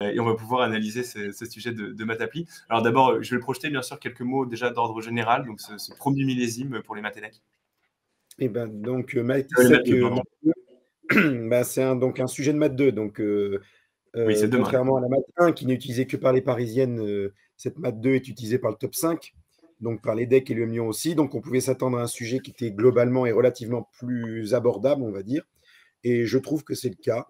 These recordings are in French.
et on va pouvoir analyser ce sujet de maths appli. Alors d'abord, je vais le projeter bien sûr quelques mots déjà d'ordre général, donc ce premier millésime pour les Mathénèques. Et ben donc Les maths Mathétissec, 2, pardon. bah, c'est donc un sujet de maths 2. Donc, Oui, c'est demain. contrairement à la maths 1 qui n'est utilisée que par les Parisiennes, cette maths 2 est utilisée par le top 5, donc par l'EDEC et le Lyon aussi. Donc, on pouvait s'attendre à un sujet qui était globalement et relativement plus abordable, on va dire. Et je trouve que c'est le cas.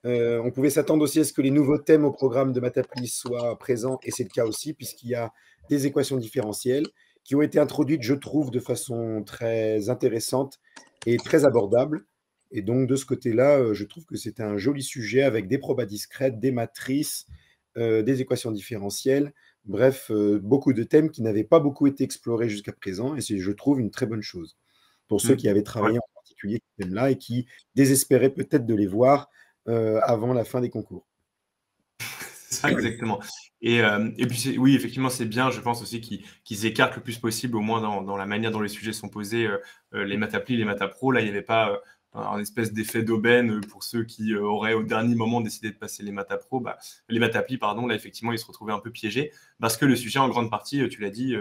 On pouvait s'attendre aussi à ce que les nouveaux thèmes au programme de Mathapli soient présents, et c'est le cas aussi, puisqu'il y a des équations différentielles qui ont été introduites, je trouve, de façon très intéressante et très abordable. Et donc, de ce côté-là, je trouve que c'était un joli sujet avec des probas discrètes, des matrices, des équations différentielles, bref, beaucoup de thèmes qui n'avaient pas beaucoup été explorés jusqu'à présent, et c'est, je trouve, une très bonne chose pour ceux qui avaient Ouais. travaillé en particulier ces thèmes-là et qui désespéraient peut-être de les voir avant la fin des concours. C'est ça, exactement. Et puis, oui, effectivement, c'est bien, je pense aussi qu'ils écartent le plus possible, au moins dans la manière dont les sujets sont posés, les maths appli, les maths appro. Là, il n'y avait pas un espèce d'effet d'aubaine pour ceux qui auraient au dernier moment décidé de passer les maths appro. Bah, les maths appli, pardon, là, effectivement, ils se retrouvaient un peu piégés parce que le sujet, en grande partie, tu l'as dit,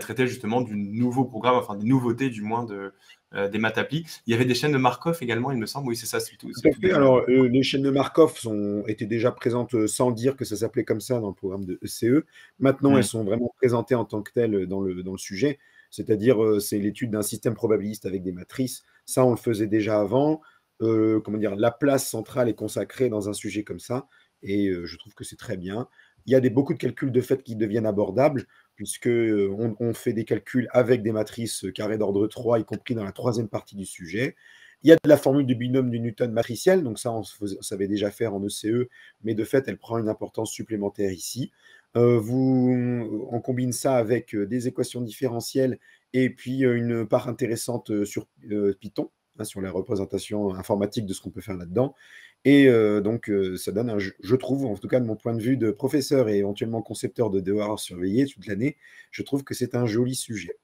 traitait justement du nouveau programme, enfin des nouveautés du moins des maths appli. Il y avait des chaînes de Markov également, il me semble. Oui, c'est ça, c'est Tout à tout fait. début. Alors, les chaînes de Markov étaient déjà présentes sans dire que ça s'appelait comme ça dans le programme de ECE. Maintenant, elles Mm. sont vraiment présentées en tant que telles dans le sujet. C'est-à-dire, c'est l'étude d'un système probabiliste avec des matrices. Ça, on le faisait déjà avant. Comment dire, la place centrale est consacrée dans un sujet comme ça. Et je trouve que c'est très bien. Il y a beaucoup de calculs de fait qui deviennent abordables, puisque on fait des calculs avec des matrices carrées d'ordre 3, y compris dans la troisième partie du sujet. Il y a de la formule du binôme de Newton matricielle, donc ça, on savait déjà faire en ECE, mais de fait, elle prend une importance supplémentaire ici. On combine ça avec des équations différentielles et puis une part intéressante sur Python, hein, sur la représentation informatique de ce qu'on peut faire là-dedans. Et donc, ça donne, je trouve, en tout cas de mon point de vue de professeur et éventuellement concepteur de devoirs surveillés toute l'année, je trouve que c'est un joli sujet.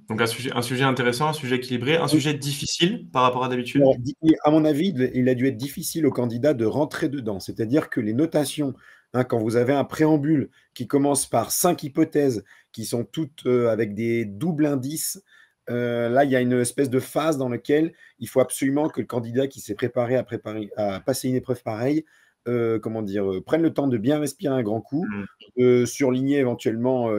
Donc un sujet intéressant, un sujet équilibré, un sujet difficile par rapport à d'habitude? Alors, à mon avis, il a dû être difficile aux candidats de rentrer dedans. C'est-à-dire que les notations, hein, quand vous avez un préambule qui commence par 5 hypothèses, qui sont toutes avec des doubles indices, là, il y a une espèce de phase dans laquelle il faut absolument que le candidat qui s'est préparé à passer une épreuve pareille, comment dire, prenne le temps de bien respirer un grand coup, Mmh. surligner éventuellement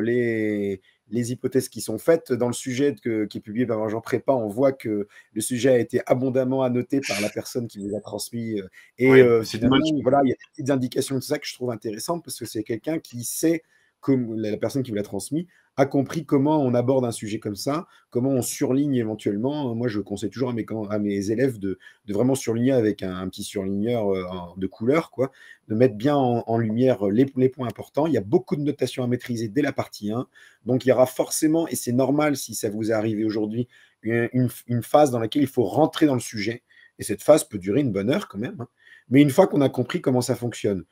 les hypothèses qui sont faites. Dans le sujet qui est publié par Jean Prépa, on voit que le sujet a été abondamment annoté par la personne qui vous a transmis. Et Oui, c'est une bonne finalement, chose. voilà, il y a des petites indications de ça que je trouve intéressantes parce que c'est quelqu'un qui sait, comme la personne qui vous l'a transmis, a compris comment on aborde un sujet comme ça, comment on surligne éventuellement. Moi, je conseille toujours à mes élèves de vraiment surligner avec un petit surligneur de couleur, quoi, de mettre bien en lumière les points importants. Il y a beaucoup de notations à maîtriser dès la partie 1. Donc, il y aura forcément, et c'est normal si ça vous est arrivé aujourd'hui, une phase dans laquelle il faut rentrer dans le sujet. Et cette phase peut durer une bonne heure quand même, hein. Mais une fois qu'on a compris comment ça fonctionne,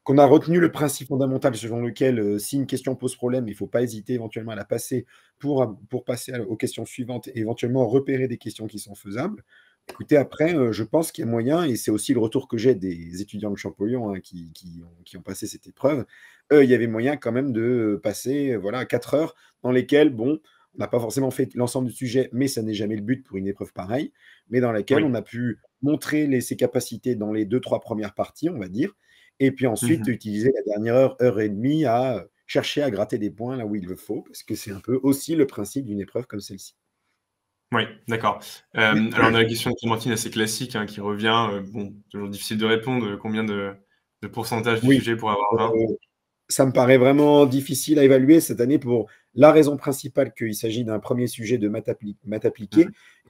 qu'on a retenu le principe fondamental selon lequel, si une question pose problème, il ne faut pas hésiter éventuellement à la passer pour passer aux questions suivantes et éventuellement repérer des questions qui sont faisables. Écoutez, après, je pense qu'il y a moyen, et c'est aussi le retour que j'ai des étudiants de Champollion, hein, qui ont passé cette épreuve, il y avait moyen quand même de passer voilà, 4 heures dans lesquelles, bon, on n'a pas forcément fait l'ensemble du sujet, mais ça n'est jamais le but pour une épreuve pareille, mais dans laquelle on Oui. a pu montrer ses capacités dans les 2-3 premières parties, on va dire, et puis ensuite Mmh. utiliser la dernière heure, heure et demie à chercher à gratter des points là où il le faut, parce que c'est un peu aussi le principe d'une épreuve comme celle-ci. Oui, d'accord. Alors on a la question de Clémentine assez classique, hein, qui revient, bon, toujours difficile de répondre, combien de pourcentage du Oui, sujet pour avoir 20? heu, ça me paraît vraiment difficile à évaluer cette année pour la raison principale qu'il s'agit d'un premier sujet de maths Mmh. appliquées.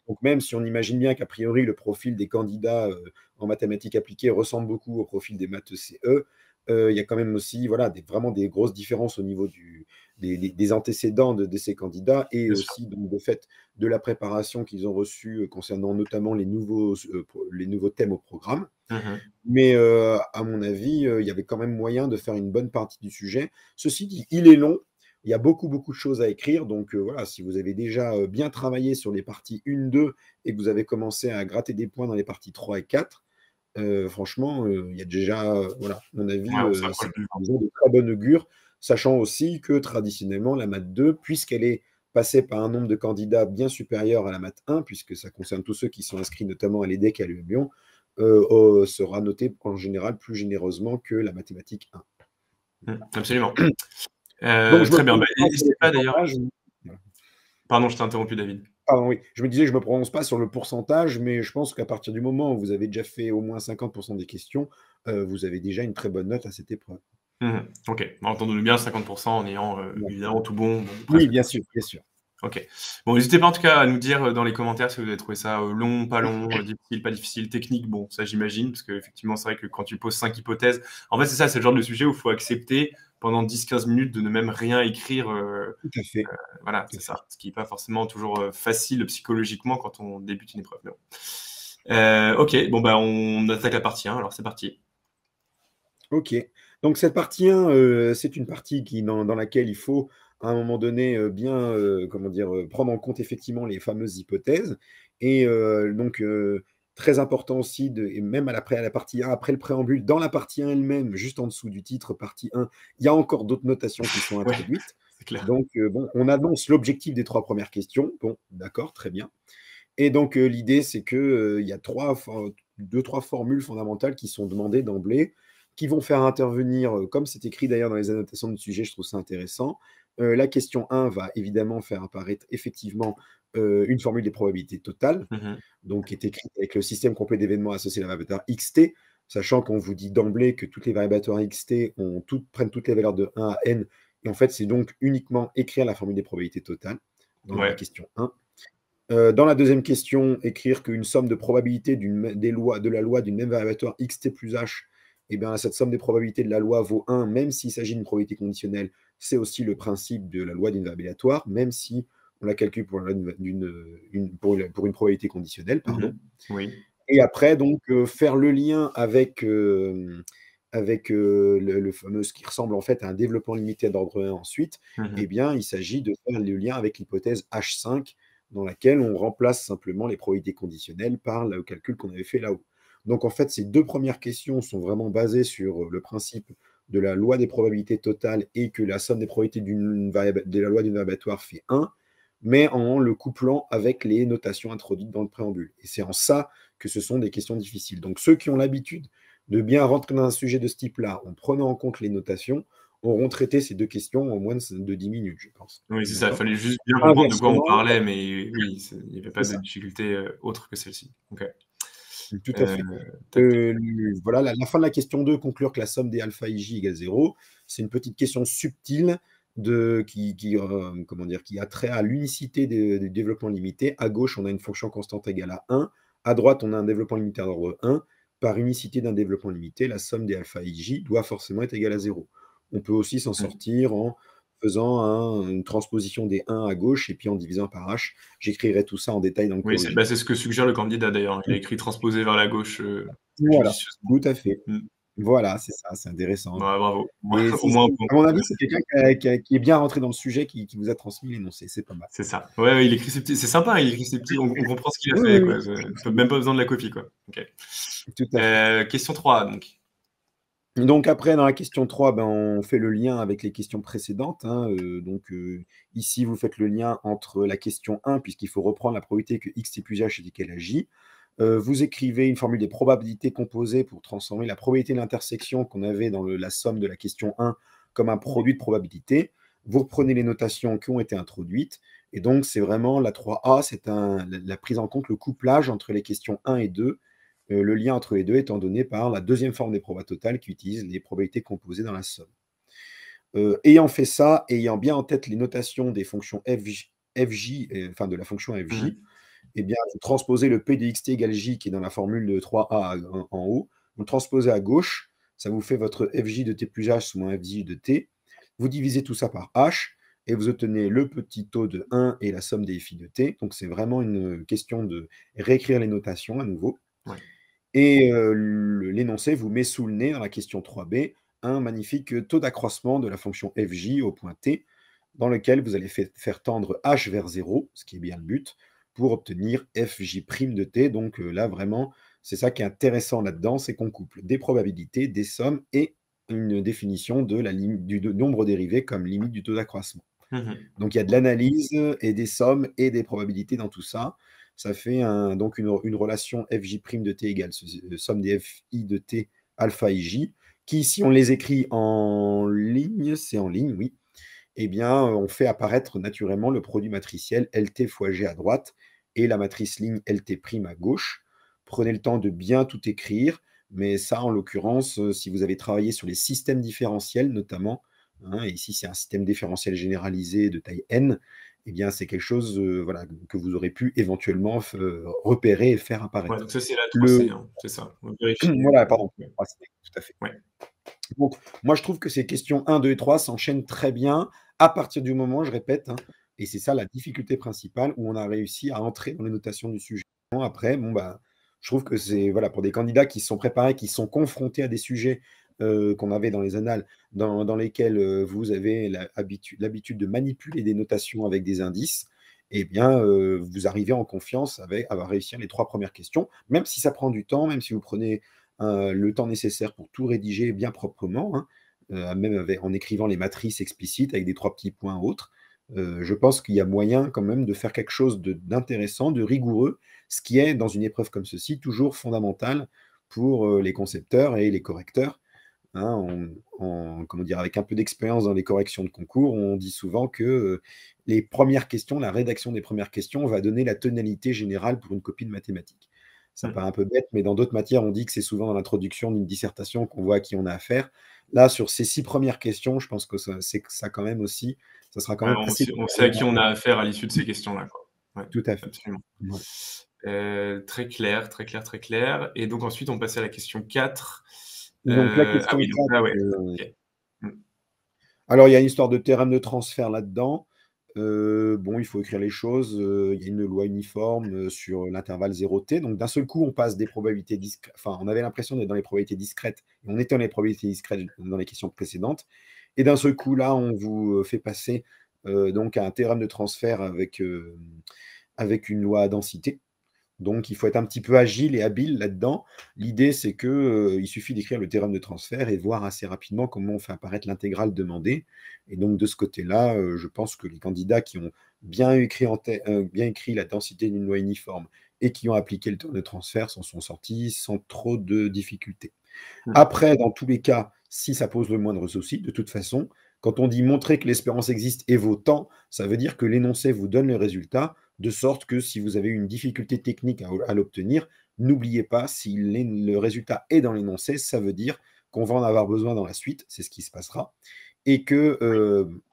Donc même si on imagine bien qu'a priori le profil des candidats, en mathématiques appliquées ressemble beaucoup au profil des maths CE, il y a quand même aussi voilà, vraiment des grosses différences au niveau des antécédents de ces candidats et Bien sûr. aussi donc de fait de la préparation qu'ils ont reçue, concernant notamment les nouveaux thèmes au programme. Mmh. Mais à mon avis, il y avait quand même moyen de faire une bonne partie du sujet. Ceci dit, il est long, il y a beaucoup, beaucoup de choses à écrire, donc voilà, si vous avez déjà, bien travaillé sur les parties 1-2 et que vous avez commencé à gratter des points dans les parties 3 et 4, franchement, il y a déjà, voilà, à mon avis, Ouais, on c'est s'approche du déjà de très bon augure, sachant aussi que traditionnellement, la maths 2, puisqu'elle est passée par un nombre de candidats bien supérieur à la maths 1, puisque ça concerne tous ceux qui sont inscrits notamment à l'EDEC et à l'UM Lyon, sera notée en général plus généreusement que la mathématique 1. Absolument. Donc je me Très bien. Bah, prononce pas sur le n'hésitez pas d'ailleurs. pourcentage. Pardon, je t'ai interrompu, David. Pardon, oui. Je me disais, je me prononce pas sur le pourcentage, mais je pense qu'à partir du moment où vous avez déjà fait au moins 50 des questions, vous avez déjà une très bonne note à cette épreuve. OK. Bah, entendons-nous bien, 50 en ayant, Ouais. évidemment tout bon, Oui, presque bien tout. sûr, bien sûr. OK. Bon, n'hésitez pas en tout cas à nous dire, dans les commentaires si vous avez trouvé ça, long, pas long, difficile, pas difficile, technique, bon, ça j'imagine, parce qu'effectivement, c'est vrai que quand tu poses 5 hypothèses, en fait, c'est ça, c'est le genre de sujet où il faut accepter pendant 10-15 minutes de ne même rien écrire, Tout à fait, voilà, tout c'est à fait. ça. Ce qui est pas forcément toujours, facile psychologiquement quand on débute une épreuve, mais bon. OK, bon, bah, on attaque la partie 1, alors c'est parti. OK. Donc cette partie 1, c'est une partie dans laquelle il faut, à un moment donné, bien, comment dire? Prendre en compte effectivement les fameuses hypothèses et donc très important aussi et même à la partie 1, après le préambule, dans la partie 1 elle-même, juste en dessous du titre partie 1, il y a encore d'autres notations qui sont Ouais, introduites. c'est clair. Donc bon, on annonce l'objectif des 3 premières questions. Bon, d'accord, très bien et donc l'idée, c'est que, il y a 2-3 formules fondamentales qui sont demandées d'emblée, qui vont faire intervenir, comme c'est écrit d'ailleurs dans les annotations du sujet, je trouve ça intéressant. La question 1 va évidemment faire apparaître effectivement, une formule des probabilités totales, Mmh. donc qui est écrite avec le système complet d'événements associé à la variateur xt, sachant qu'on vous dit d'emblée que toutes les variables xt prennent toutes les valeurs de 1 à n et en fait, c'est donc uniquement écrire la formule des probabilités totales dans la Ouais. question 1. Dans la deuxième question, écrire qu'une somme de probabilité de la loi d'une même variatoire xt plus h, eh bien, cette somme des probabilités de la loi vaut 1, même s'il s'agit d'une probabilité conditionnelle. C'est aussi le principe de la loi d'une variable aléatoire, même si on la calcule pour une probabilité conditionnelle, pardon. Mmh. Oui. Et après, donc, faire le lien avec, le fameux, ce qui ressemble en fait à un développement limité d'ordre 1 ensuite, eh Mmh. bien, il s'agit de faire le lien avec l'hypothèse H5, dans laquelle on remplace simplement les probabilités conditionnelles par le calcul qu'on avait fait là-haut. Donc en fait, ces 2 premières questions sont vraiment basées sur, le principe de la loi des probabilités totales et que la somme des probabilités de la loi d'une variatoire fait 1, mais en le couplant avec les notations introduites dans le préambule et c'est en ça que ce sont des questions difficiles. Donc ceux qui ont l'habitude de bien rentrer dans un sujet de ce type-là, en prenant en compte les notations, auront traité ces 2 questions en moins de 10 minutes, je pense. Oui, c'est ça, il D'accord? fallait juste bien comprendre de quoi on Inversement, parlait, mais oui, il n'y avait c'est pas de ça, difficulté, autre que celle-ci. OK. tout à Heu, fait. tac, tac. Voilà, la fin de la question 2, conclure que la somme des alpha ij égale 0. C'est une petite question subtile comment dire? Qui a trait à l'unicité du développement limité. À gauche, on a une fonction constante égale à 1. À droite, on a un développement limité d'ordre 1. Par unicité d'un développement limité, la somme des alpha ij doit forcément être égale à 0. On peut aussi s'en Mmh. sortir en faisant une transposition des 1 à gauche et puis en divisant par h. J'écrirai tout ça en détail dans le Oui, corrigé. c'est ce que suggère le candidat d'ailleurs. Il a écrit transposer vers la gauche, Voilà, judicieusement. tout à fait. Mmh. Voilà, c'est ça, c'est intéressant. Bah, bravo. Et Au moins un point. à mon avis, c'est quelqu'un qui est bien rentré dans le sujet, qui vous a transmis l'énoncé, c'est pas mal. C'est ça. Ouais, ouais, il écrit ses petits c'est sympa, hein, il écrit ses petits on comprend ce qu'il a Oui, fait, oui, quoi. Même pas besoin de la copie, quoi. OK. oui, tout à fait. Question 3 donc. Donc après, dans la question 3, ben, on fait le lien avec les questions précédentes, hein, ici, vous faites le lien entre la question 1, puisqu'il faut reprendre la probabilité que xt plus h est égal à j. Vous écrivez une formule des probabilités composées pour transformer la probabilité de l'intersection qu'on avait dans la somme de la question 1 comme un produit de probabilité. Vous reprenez les notations qui ont été introduites et donc c'est vraiment la 3A, c'est la prise en compte, le couplage entre les questions 1 et 2, le lien entre les deux étant donné par la deuxième forme des probas totales qui utilise les probabilités composées dans la somme. Ayant fait ça, ayant bien en tête les notations des fonctions fj, enfin de la fonction Mmh. fj, eh bien, vous transposez le P de xt égale j qui est dans la formule de 3a en haut, vous le transposez à gauche, ça vous fait votre fj de t plus h sous moins fj de t. Vous divisez tout ça par h et vous obtenez le petit taux de 1 et la somme des phi de t. Donc, c'est vraiment une question de réécrire les notations à nouveau. Ouais. Et l'énoncé vous met sous le nez, dans la question 3b, un magnifique taux d'accroissement de la fonction fj au point t, dans lequel vous allez faire tendre h vers 0, ce qui est bien le but, pour obtenir fj' de t. Donc là, vraiment, C'est ça qui est intéressant là-dedans, c'est qu'on couple des probabilités, des sommes et une définition de la limite du nombre dérivé comme limite du taux d'accroissement. Mmh. Donc il y a de l'analyse et des sommes et des probabilités dans tout ça. Ça fait donc une relation FJ' de t égale somme des FI de t alpha et J, qui, si on les écrit en ligne, c'est en ligne, oui, eh bien, on fait apparaître naturellement le produit matriciel LT fois G à droite et la matrice ligne LT' à gauche. Prenez le temps de bien tout écrire, mais ça, en l'occurrence, si vous avez travaillé sur les systèmes différentiels notamment, hein, et ici c'est un système différentiel généralisé de taille n, eh bien c'est quelque chose voilà, que vous aurez pu éventuellement repérer et faire Ouais, apparaître. donc ça, c'est la 3C, Le... hein, c'est ça. On vérifie, Voilà, pardon. ouais. Ah, tout à fait. Ouais. Donc, moi, je trouve que ces questions 1, 2 et 3 s'enchaînent très bien à partir du moment, je répète, hein, et c'est ça la difficulté principale, où on a réussi à entrer dans les notations du sujet. Après, bon, bah, je trouve que c'est voilà, pour des candidats qui se sont préparés, qui sont confrontés à des sujets qu'on avait dans les annales, dans lesquels vous avez l'habitude de manipuler des notations avec des indices, eh bien, vous arrivez en confiance à réussir les 3 premières questions, même si ça prend du temps, même si vous prenez le temps nécessaire pour tout rédiger bien proprement, hein, même en écrivant les matrices explicites avec des 3 petits points autres. Je pense qu'il y a moyen quand même de faire quelque chose d'intéressant, de rigoureux, ce qui est, dans une épreuve comme ceci, toujours fondamental pour les concepteurs et les correcteurs. Hein, comment dire, avec un peu d'expérience dans les corrections de concours, on dit souvent que les premières questions, la rédaction des premières questions va donner la tonalité générale pour une copie de mathématiques. Ça paraît un peu bête, mais dans d'autres matières, on dit que c'est souvent dans l'introduction d'une dissertation qu'on voit à qui on a affaire. Là, sur ces 6 premières questions, je pense que ça quand même aussi, ça sera quand Ouais, même assez on sait à qui on a affaire à l'issue de ces questions-là, quoi. Ouais, tout à fait. absolument. Ouais. Très clair, très clair, très clair. Et donc ensuite, on passait à la question 4. Donc la Ah question oui, donc là, ouais. 4, OK. Mmh. alors il y a une histoire de théorème de transfert là-dedans. Bon, il faut écrire les choses, il y a une loi uniforme, sur l'intervalle 0T. Donc d'un seul coup, on passe des probabilités discrètes, enfin, on avait l'impression d'être dans les probabilités discrètes et on était dans les probabilités discrètes dans les questions précédentes. Et d'un seul coup, là, on vous fait passer, donc à un théorème de transfert avec une loi à densité. Donc il faut être un petit peu agile et habile là-dedans. L'idée, c'est que, il suffit d'écrire le théorème de transfert et voir assez rapidement comment on fait apparaître l'intégrale demandée. Et donc de ce côté-là, je pense que les candidats qui ont bien écrit la densité d'une loi uniforme et qui ont appliqué le théorème de transfert s'en sont sortis sans trop de difficultés. Mmh. Après, dans tous les cas, si ça pose le moindre souci, de toute façon, quand on dit montrer que l'espérance existe et vaut tant, ça veut dire que l'énoncé vous donne le résultat, de sorte que si vous avez une difficulté technique à l'obtenir, n'oubliez pas, si le résultat est dans l'énoncé, ça veut dire qu'on va en avoir besoin dans la suite, c'est ce qui se passera, et que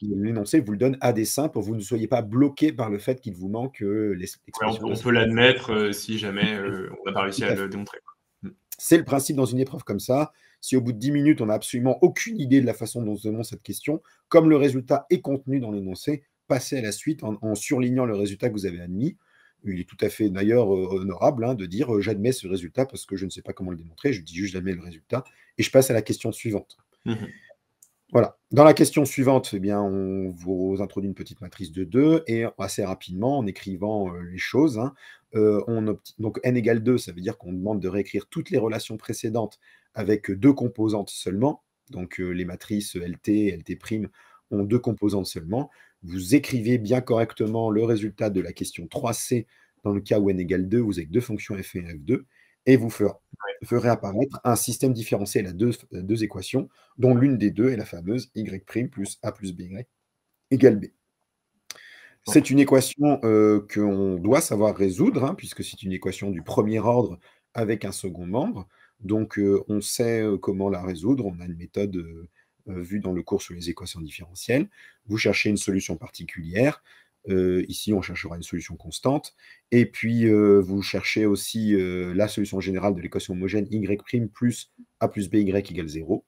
l'énoncé vous le donne à dessein pour que vous ne soyez pas bloqué par le fait qu'il vous manque Ouais, l'expression. on peut l'admettre, si jamais, on n'a pas réussi Tout à à le fait. démontrer, quoi. Mmh. C'est le principe dans une épreuve comme ça. Si au bout de 10 minutes, on n'a absolument aucune idée de la façon dont se demande cette question, comme le résultat est contenu dans l'énoncé, passez à la suite en surlignant le résultat que vous avez admis. Il est tout à fait d'ailleurs honorable hein, de dire j'admets ce résultat parce que je ne sais pas comment le démontrer, je dis juste j'admets le résultat et je passe à la question suivante. Mmh. Voilà. Dans la question suivante, eh bien, on vous introduit une petite matrice de 2 et assez rapidement, en écrivant les choses, hein, donc n égale 2, ça veut dire qu'on demande de réécrire toutes les relations précédentes avec 2 composantes seulement. Donc les matrices LT, LT' ont 2 composantes seulement. Vous écrivez bien correctement le résultat de la question 3C dans le cas où n égale 2, vous avez 2 fonctions f1 et f2, et vous ferez apparaître un système différentiel à deux équations dont l'une des deux est la fameuse y' plus a plus by égale b. Ouais. C'est une équation qu'on doit savoir résoudre, hein, puisque c'est une équation du premier ordre avec un second membre. Donc on sait comment la résoudre. On a une méthode vue dans le cours sur les équations différentielles. Vous cherchez une solution particulière. Ici, on cherchera une solution constante. Et puis, vous cherchez aussi la solution générale de l'équation homogène y' plus a plus by égale 0.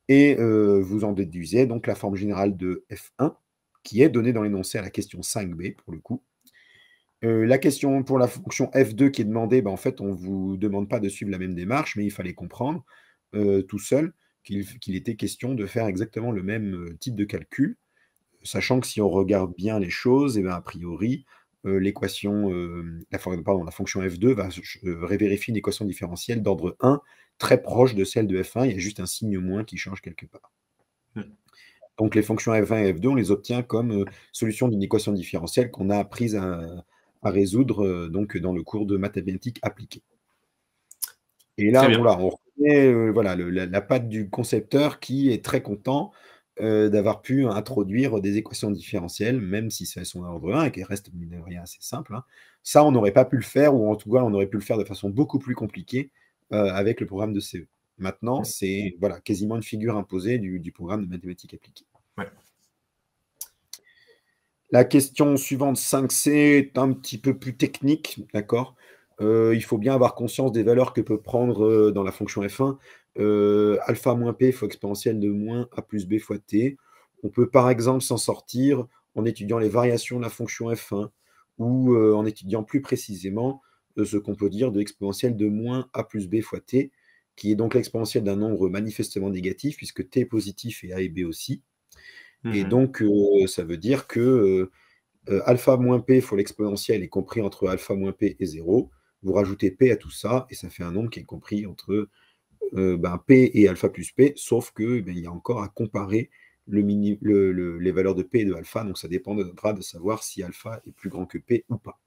Et vous en déduisez donc la forme générale de F1, qui est donnée dans l'énoncé à la question 5b, pour le coup. La question pour la fonction F2 qui est demandée, en fait, on ne vous demande pas de suivre la même démarche, mais il fallait comprendre tout seul qu'il était question de faire exactement le même type de calcul, sachant que si on regarde bien les choses, a priori, l'équation, la fonction f2 va vérifier une équation différentielle d'ordre 1 très proche de celle de f1. Il y a juste un signe moins qui change quelque part. Donc les fonctions f1 et f2, on les obtient comme solution d'une équation différentielle qu'on a apprise à résoudre donc dans le cours de mathématiques appliquées. Et là, on reconnaît la patte du concepteur qui est très content d'avoir pu introduire des équations différentielles, même si elles sont d'ordre 1 et qu'elles restent, mine de rien, assez simples. Ça, on n'aurait pas pu le faire, ou en tout cas, on aurait pu le faire de façon beaucoup plus compliquée avec le programme de CE. Maintenant, c'est quasiment une figure imposée du programme de mathématiques appliquées. Ouais. La question suivante, 5C, est un petit peu plus technique, d'accord ? Il faut bien avoir conscience des valeurs que peut prendre dans la fonction f1. Alpha moins p fois exponentielle de moins a plus b fois t. On peut par exemple s'en sortir en étudiant les variations de la fonction f1 ou en étudiant plus précisément ce qu'on peut dire de exponentielle de moins a plus b fois t, qui est donc l'exponentielle d'un nombre manifestement négatif, puisque t est positif et a et b aussi. Et donc, ça veut dire que alpha moins p fois l'exponentielle est compris entre alpha moins p et 0. Vous rajoutez p à tout ça, et ça fait un nombre qui est compris entre p et alpha plus p, sauf qu'il y a encore à comparer les valeurs de p et de alpha, donc ça dépendra de savoir si alpha est plus grand que p ou pas.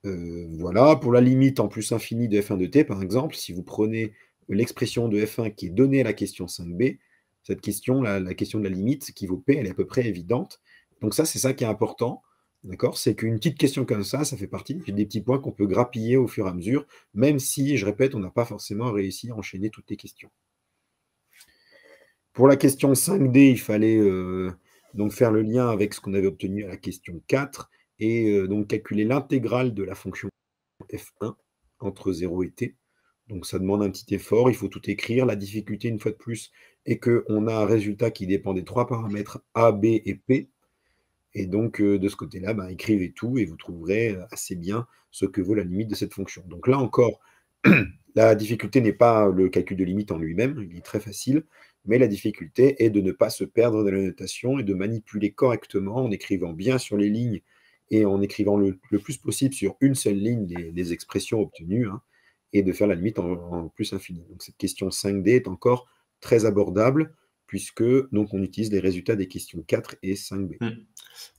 Voilà, pour la limite en plus infinie de f1 de t, par exemple, si vous prenez l'expression de f1 qui est donnée à la question 5b, cette question, la question de la limite qui vaut p, elle est à peu près évidente. Donc ça, c'est ça qui est important, d'accord ? C'est qu'une petite question comme ça fait partie des petits points qu'on peut grappiller au fur et à mesure, même si, je répète, on n'a pas forcément réussi à enchaîner toutes les questions. Pour la question 5D, il fallait donc faire le lien avec ce qu'on avait obtenu à la question 4, et donc calculer l'intégrale de la fonction f1 entre 0 et t. Donc ça demande un petit effort, il faut tout écrire. La difficulté, une fois de plus, est qu'on a un résultat qui dépend des trois paramètres a, b et p. Et donc, de ce côté-là, écrivez tout et vous trouverez assez bien ce que vaut la limite de cette fonction. Donc là encore, la difficulté n'est pas le calcul de limite en lui-même, il est très facile, mais la difficulté est de ne pas se perdre dans la notation et de manipuler correctement en écrivant bien sur les lignes et en écrivant le plus possible sur une seule ligne les expressions obtenues, et de faire la limite en plus infini. Donc cette question 5D est encore très abordable, puisque donc on utilise les résultats des questions 4 et 5B.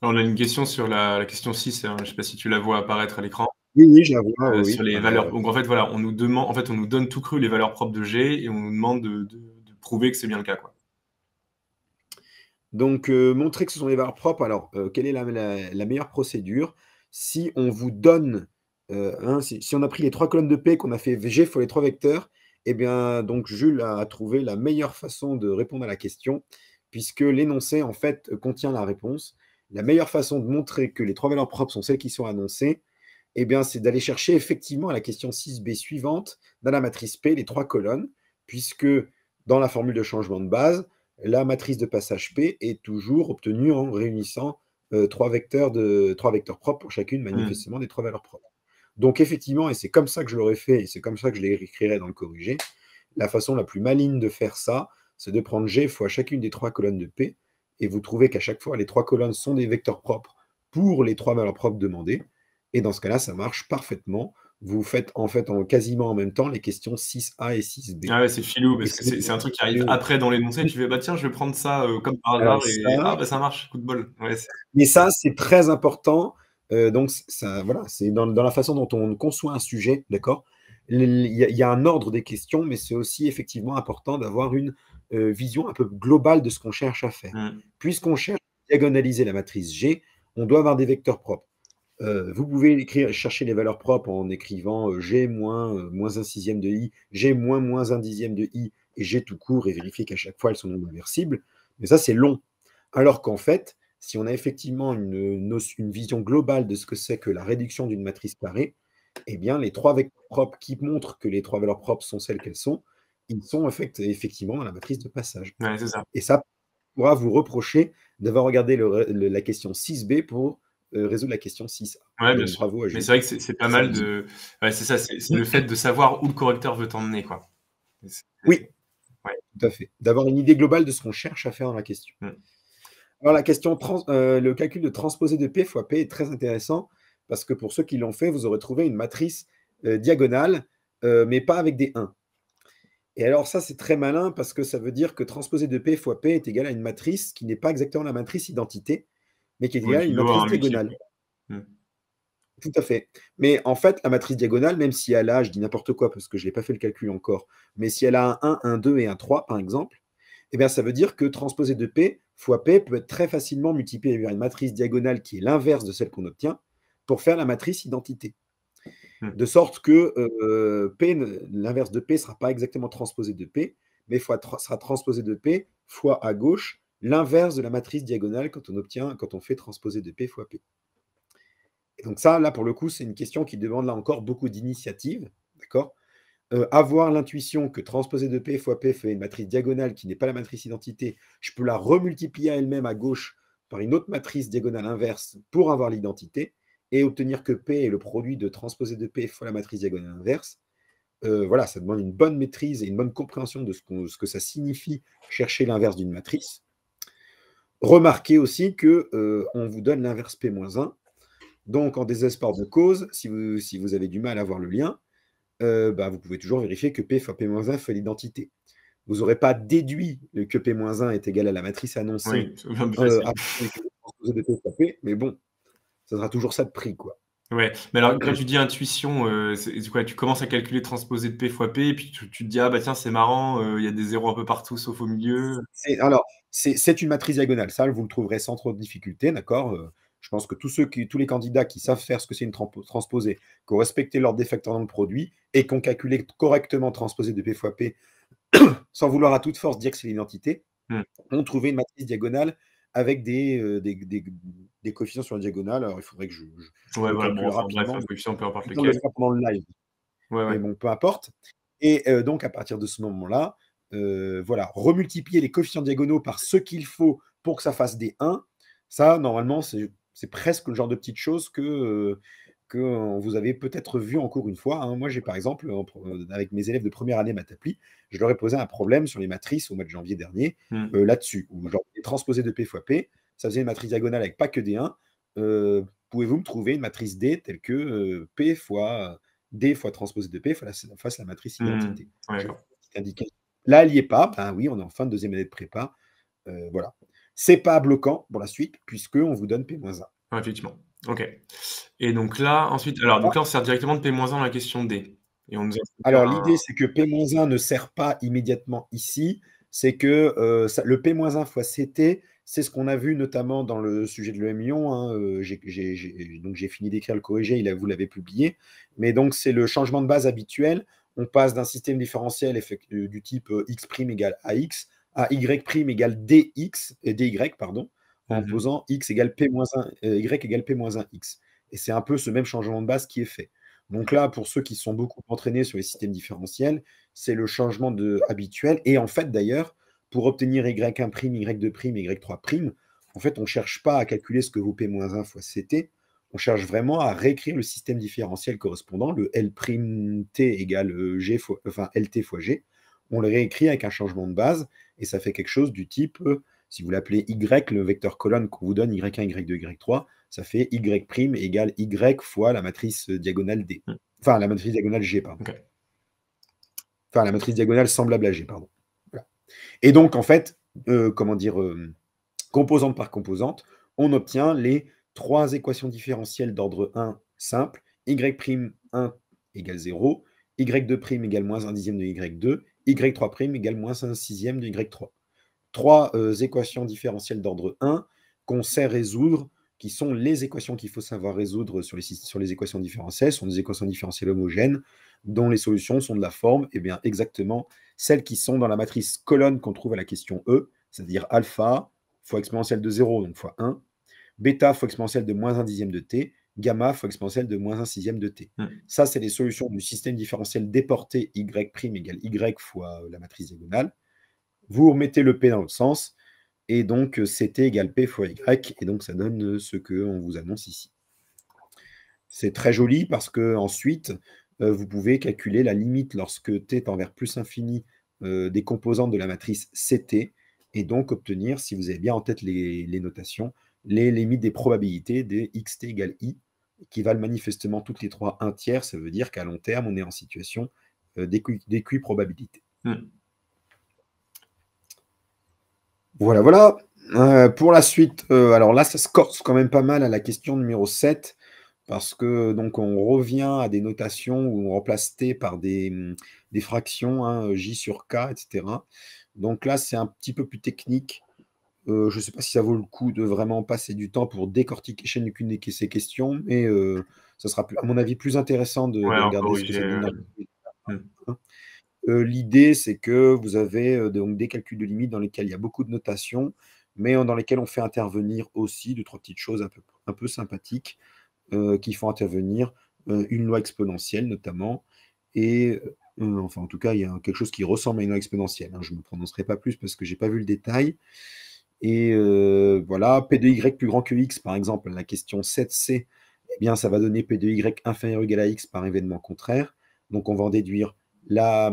Alors, on a une question sur la question 6, je ne sais pas si tu la vois apparaître à l'écran. Oui, je la vois. Sur les valeurs. Donc en fait, voilà, on nous donne tout cru les valeurs propres de G et on nous demande de prouver que c'est bien le cas, quoi. Donc, montrer que ce sont des valeurs propres. Alors, quelle est la meilleure procédure? Si on vous donne, si on a pris les 3 colonnes de P, qu'on a fait G fois les 3 vecteurs, eh bien, donc Jules a trouvé la meilleure façon de répondre à la question, puisque l'énoncé, en fait, contient la réponse. La meilleure façon de montrer que les 3 valeurs propres sont celles qui sont annoncées, eh bien, c'est d'aller chercher effectivement à la question 6B suivante, dans la matrice P, les 3 colonnes, puisque dans la formule de changement de base, la matrice de passage P est toujours obtenue en réunissant 3 vecteurs propres pour chacune, manifestement, des 3 valeurs propres. Donc, effectivement, et c'est comme ça que je l'aurais fait, et c'est comme ça que je l'écrirai dans le corrigé, la façon la plus maligne de faire ça, c'est de prendre G fois chacune des 3 colonnes de P, et vous trouvez qu'à chaque fois, les 3 colonnes sont des vecteurs propres pour les 3 valeurs propres demandées, et dans ce cas-là, ça marche parfaitement. Vous faites en fait quasiment en même temps les questions 6A et 6B. Ah ouais, c'est filou, parce que c'est un truc qui arrive après dans l'énoncé. Tu fais, tiens, je vais prendre ça comme par hasard, et ça marche, coup de bol. Ouais, mais ça, c'est très important. Donc, ça, voilà, c'est dans la façon dont on conçoit un sujet, d'accord ? Il y a un ordre des questions, mais c'est aussi effectivement important d'avoir une vision un peu globale de ce qu'on cherche à faire. Puisqu'on cherche à diagonaliser la matrice G, on doit avoir des vecteurs propres. Vous pouvez chercher les valeurs propres en écrivant G moins 1/6 de I, G moins 1/10 de I, et G tout court, et vérifier qu'à chaque fois elles sont non inversibles. Mais ça, c'est long. Alors qu'en fait, si on a effectivement une vision globale de ce que c'est que la réduction d'une matrice carrée, eh bien, les 3 vecteurs propres qui montrent que les 3 valeurs propres sont celles qu'elles sont, ils sont effectivement dans la matrice de passage. Ouais, c'est ça. Et ça pourra vous reprocher d'avoir regardé la question 6B pour résoudre la question 6A. Ouais, bien sûr. Bravo à Jules. Mais c'est vrai que c'est pas mal de... Ouais, c'est ça, c'est le fait de savoir où le correcteur veut t'emmener, quoi. Oui, ouais, tout à fait. D'avoir une idée globale de ce qu'on cherche à faire dans la question. Alors, le calcul de transposé de P fois P est très intéressant parce que pour ceux qui l'ont fait, vous aurez trouvé une matrice diagonale, mais pas avec des 1. Et alors ça, c'est très malin parce que ça veut dire que transposé de P fois P est égal à une matrice qui n'est pas exactement la matrice identité, mais qui est Oui, égale à qui une doit avoir matrice un multiple. diagonale. Hmm. Tout à fait. Mais en fait, la matrice diagonale, même si elle a, je dis n'importe quoi parce que je n'ai pas fait le calcul encore, mais si elle a un 1, un 2 et un 3, par exemple, eh bien, ça veut dire que transposé de P fois P peut être très facilement multiplié par une matrice diagonale qui est l'inverse de celle qu'on obtient pour faire la matrice identité. Hmm. De sorte que l'inverse de P ne sera pas exactement transposé de P, mais sera transposé de P fois à gauche l'inverse de la matrice diagonale quand on fait transposer de P fois P. Et donc ça, là, pour le coup, c'est une question qui demande là encore beaucoup d'initiative. D'accord. Avoir l'intuition que transposer de P fois P fait une matrice diagonale qui n'est pas la matrice identité, je peux la remultiplier à elle-même à gauche par une autre matrice diagonale inverse pour avoir l'identité et obtenir que P est le produit de transposer de P fois la matrice diagonale inverse. Voilà, ça demande une bonne maîtrise et une bonne compréhension de ce que ça signifie chercher l'inverse d'une matrice. Remarquez aussi qu'on vous donne l'inverse P-1. Donc, en désespoir de cause, si vous avez du mal à voir le lien, vous pouvez toujours vérifier que P fois P-1 fait l'identité. Vous n'aurez pas déduit que P-1 est égal à la matrice annoncée Oui, c'est bien plus facile. de P fois P, mais bon, ça sera toujours ça de prix, quoi. Ouais, mais alors quand tu dis intuition, c'est quoi? Tu commences à calculer transposé de P fois P et puis tu te dis: «Ah bah tiens, c'est marrant, il y a des zéros un peu partout sauf au milieu». C'est une matrice diagonale. Ça, vous le trouverez sans trop de difficulté, d'accord. Je pense que tous les candidats qui savent faire ce que c'est une transposée, qui ont respecté leur défecteur dans le produit et qui ont calculé correctement transposé de P fois P, sans vouloir à toute force dire que c'est l'identité, Mmh. ont trouvé une matrice diagonale avec des coefficients sur la diagonale. Alors, il faudrait que je Ouais, le voilà, bon, calcule enfin bref, rapidement. un coefficient, peu importe On le lequel. fera pendant le live. Ouais, Mais ouais. bon, peu importe. Et donc, à partir de ce moment-là, voilà, remultiplier les coefficients diagonaux par ce qu'il faut pour que ça fasse des 1, ça, normalement, c'est presque le genre de petite chose que vous avez peut-être vu en cours une fois. Hein. Moi, j'ai par exemple, avec mes élèves de première année maths appli, je leur ai posé un problème sur les matrices au mois de janvier dernier, Mmh. là-dessus, où genre, transposé de P fois P, ça faisait une matrice diagonale avec pas que des 1. Pouvez-vous me trouver une matrice D telle que P fois D fois transposé de P fasse la matrice Mmh. identité. Ouais, J'ai une d'accord. petite indication. Là, elle n'y est pas. Ben oui, on est en fin de deuxième année de prépa. Voilà. C'est pas bloquant pour la suite, puisqu'on vous donne P-1. Ouais, effectivement. OK. Et donc là, ensuite alors donc là, on sert directement de P-1 dans la question D et on nous a trouvé Alors, un l'idée, c'est que P-1 ne sert pas immédiatement ici. C'est que le P-1 fois CT, c'est ce qu'on a vu notamment dans le sujet de l'EM Lyon. Hein, donc, j'ai fini d'écrire le corrigé, vous l'avez publié. Mais donc, c'est le changement de base habituel. On passe d'un système différentiel du type x' égale AX à y' égale dy, pardon, en mmh. posant x égale P-1, y égale P-1x. Et c'est un peu ce même changement de base qui est fait. Donc là, pour ceux qui sont beaucoup entraînés sur les systèmes différentiels, c'est le changement habituel. Et en fait, d'ailleurs, pour obtenir y1', y2', y3', en fait, on ne cherche pas à calculer ce que vaut P-1 fois CT. On cherche vraiment à réécrire le système différentiel correspondant, le L'T égale LT fois G. On le réécrit avec un changement de base et ça fait quelque chose du type, si vous l'appelez Y, le vecteur colonne qu'on vous donne, Y1, Y2, Y3, ça fait Y' égale Y fois la matrice diagonale D. Mmh. Enfin, la matrice diagonale G, pardon. OK. Enfin, la matrice diagonale semblable à G, pardon. Voilà. Et donc, en fait, composante par composante, on obtient les 3 équations différentielles d'ordre 1 simple, Y'1 égale 0, Y2' égale moins 1 dixième de Y2, Y3' égale moins 1 sixième de Y3. 3 équations différentielles d'ordre 1 qu'on sait résoudre, qui sont les équations qu'il faut savoir résoudre sur les équations différentielles, sont des équations différentielles homogènes, dont les solutions sont de la forme, exactement celles qui sont dans la matrice colonne qu'on trouve à la question E, c'est-à-dire alpha fois exponentielle de 0, donc fois 1, bêta fois exponentielle de moins 1 dixième de t, gamma fois exponentielle de moins 1 sixième de t. Mmh. Ça, c'est les solutions du système différentiel déporté y' égale y fois la matrice diagonale. Vous remettez le p dans l'autre sens, et donc CT égale P fois Y, et donc ça donne ce qu'on vous annonce ici. C'est très joli parce que ensuite, vous pouvez calculer la limite lorsque t tend vers plus infini des composantes de la matrice CT, et donc obtenir, si vous avez bien en tête les notations, les limites des probabilités des xt égale i, qui valent manifestement toutes les trois un tiers. Ça veut dire qu'à long terme, on est en situation d'équiprobabilité. Voilà, voilà. Pour la suite, alors là, ça se corse quand même pas mal à la question numéro 7, parce que donc on revient à des notations où on remplace t par des fractions, hein, j sur k, etc. Donc là, c'est un petit peu plus technique. Je ne sais pas si ça vaut le coup de vraiment passer du temps pour décortiquer chacune de ces questions, mais ça sera, à mon avis, plus intéressant de Ouais, en regarder ce que ça corriger. donne dans Hmm. l'idée, c'est que vous avez donc des calculs de limites dans lesquels il y a beaucoup de notations, mais dans lesquels on fait intervenir aussi deux, trois petites choses un peu sympathiques qui font intervenir une loi exponentielle notamment, et enfin en tout cas, il y a quelque chose qui ressemble à une loi exponentielle, hein. Je ne me prononcerai pas plus parce que je n'ai pas vu le détail. Et voilà, P de Y plus grand que X, par exemple, la question 7C, eh bien, ça va donner P de Y inférieur ou égal à X par événement contraire. Donc, on va en déduire la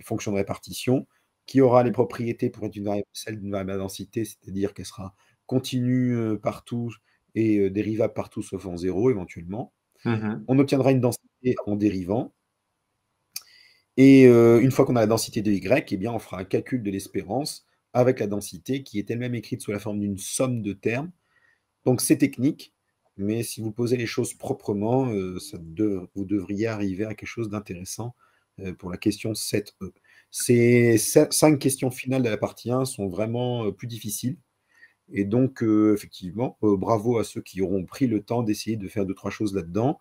fonction de répartition qui aura les propriétés pour être celle d'une variable à densité, c'est-à-dire qu'elle sera continue partout et dérivable partout sauf en 0 éventuellement. On obtiendra une densité en dérivant. Et une fois qu'on a la densité de Y, eh bien, on fera un calcul de l'espérance avec la densité qui est elle-même écrite sous la forme d'une somme de termes. Donc c'est technique, mais si vous posez les choses proprement, vous devriez arriver à quelque chose d'intéressant pour la question 7E. Ces 5 questions finales de la partie 1 sont vraiment plus difficiles. Et donc, effectivement, bravo à ceux qui auront pris le temps d'essayer de faire 2-3 choses là-dedans.